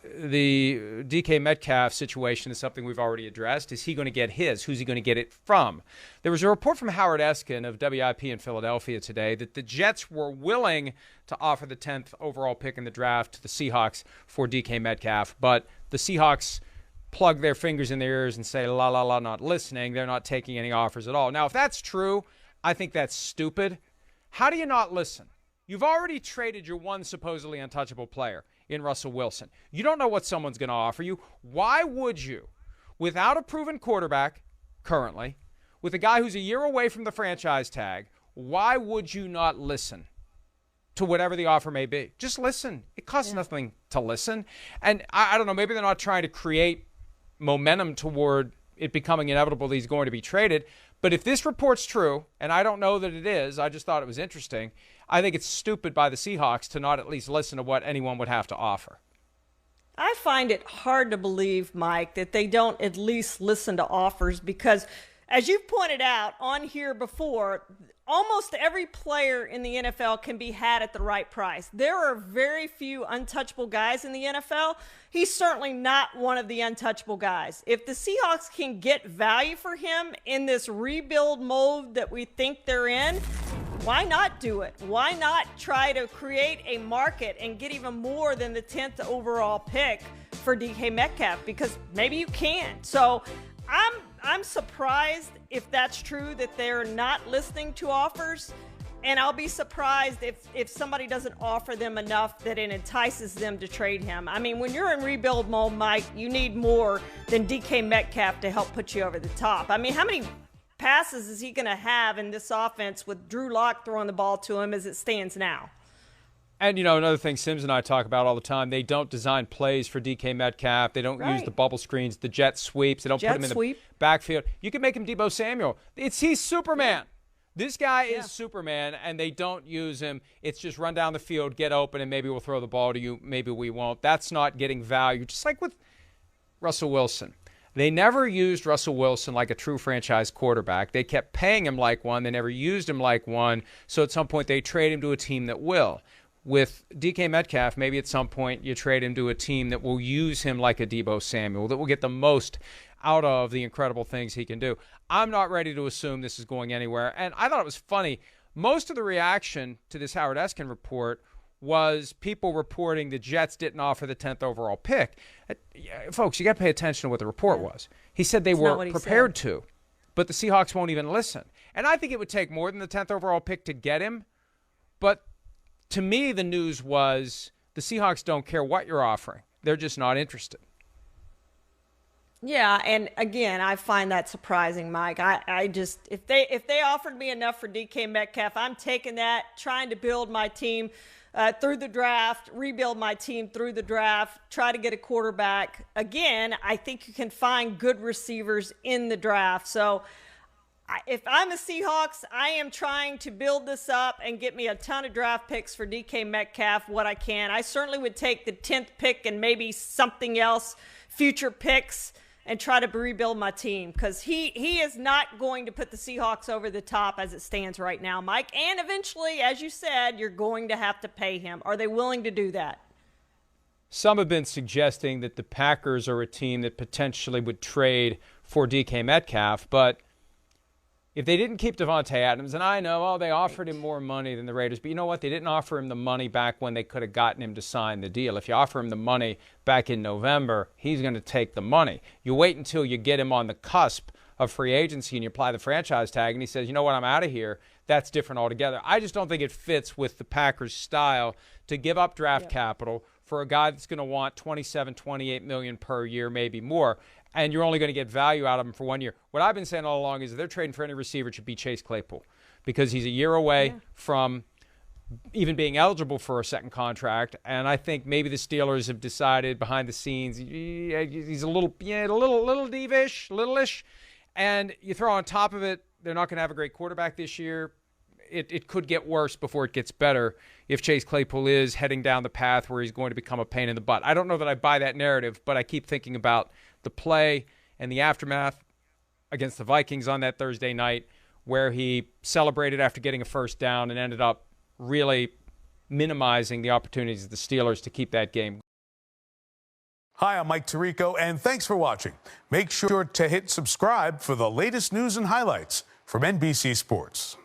the DK Metcalf situation is something we've already addressed. Is he going to get his? Who's he going to get it from? There was a report from Howard Eskin of WIP in Philadelphia today that the Jets were willing to offer the 10th overall pick in the draft to the Seahawks for DK Metcalf, but the Seahawks plug their fingers in their ears and say, la, la, la, not listening. They're not taking any offers at all. Now, if that's true, I think that's stupid. How do you not listen? You've already traded your one supposedly untouchable player in Russell Wilson. You don't know what someone's going to offer you. Why would you, without a proven quarterback currently, with a guy who's a year away from the franchise tag, why would you not listen to whatever the offer may be? Just listen. It costs nothing to listen. And I don't know, maybe they're not trying to create momentum toward it becoming inevitable that he's going to be traded. But if this report's true, and I don't know that it is, I just thought it was interesting, I think it's stupid by the Seahawks to not at least listen to what anyone would have to offer. I find it hard to believe, Mike, that they don't at least listen to offers because, as you've pointed out on here before, almost every player in the NFL can be had at the right price. There are very few untouchable guys in the NFL. He's certainly not one of the untouchable guys. If the Seahawks can get value for him in this rebuild mode that we think they're in, why not do it? Why not try to create a market and get even more than the 10th overall pick for DK Metcalf? Because maybe you can. So I'm surprised if that's true that they're not listening to offers, and I'll be surprised if somebody doesn't offer them enough that it entices them to trade him. I mean, when you're in rebuild mode, Mike, you need more than DK Metcalf to help put you over the top. I mean, how many passes is he going to have in this offense with Drew Lock throwing the ball to him as it stands now? And, you know, another thing Sims and I talk about all the time, they don't design plays for DK Metcalf. They don't use the bubble screens, the jet sweeps. They don't put him in the backfield. You can make him Deebo Samuel. He's Superman. This guy is Superman, and they don't use him. It's just run down the field, get open, and maybe we'll throw the ball to you. Maybe we won't. That's not getting value, just like with Russell Wilson. They never used Russell Wilson like a true franchise quarterback. They kept paying him like one. They never used him like one. So at some point, they trade him to a team that will. With DK Metcalf, maybe at some point you trade him to a team that will use him like a Deebo Samuel, that will get the most out of the incredible things he can do. I'm not ready to assume this is going anywhere. And I thought it was funny. Most of the reaction to this Howard Eskin report was people reporting the Jets didn't offer the 10th overall pick. Folks, you got to pay attention to what the report was. He said they were prepared to, but the Seahawks won't even listen. And I think it would take more than the 10th overall pick to get him. But to me, the news was the Seahawks don't care what you're offering. They're just not interested. Yeah, and again, I find that surprising, Mike. I just, if they offered me enough for DK Metcalf, I'm taking that, trying to build my team through the draft, rebuild my team through the draft, try to get a quarterback. Again, I think you can find good receivers in the draft. So if I'm a Seahawks, I am trying to build this up and get me a ton of draft picks for DK Metcalf, what I can. I certainly would take the 10th pick and maybe something else, future picks, and try to rebuild my team, because he is not going to put the Seahawks over the top as it stands right now, Mike. And eventually, as you said, you're going to have to pay him. Are they willing to do that? Some have been suggesting that the Packers are a team that potentially would trade for DK Metcalf, but if they didn't keep Devontae Adams, and I know, they offered him more money than the Raiders, but you know what? They didn't offer him the money back when they could have gotten him to sign the deal. If you offer him the money back in November, he's going to take the money. You wait until you get him on the cusp of free agency and you apply the franchise tag, and he says, you know what, I'm out of here. That's different altogether. I just don't think it fits with the Packers' style to give up draft capital for a guy that's going to want $27, $28 million per year, maybe more, and you're only going to get value out of him for 1 year. What I've been saying all along is if they're trading for any receiver, it should be Chase Claypool, because he's a year away from even being eligible for a second contract. And I think maybe the Steelers have decided behind the scenes he's a little divish, little-ish. And you throw on top of it, they're not going to have a great quarterback this year. It could get worse before it gets better if Chase Claypool is heading down the path where he's going to become a pain in the butt. I don't know that I buy that narrative, but I keep thinking about the play and the aftermath against the Vikings on that Thursday night, where he celebrated after getting a first down and ended up really minimizing the opportunities of the Steelers to keep that game Hi, I'm Mike Tirico, and thanks for watching. Make sure to hit subscribe for the latest news and highlights from NBC Sports.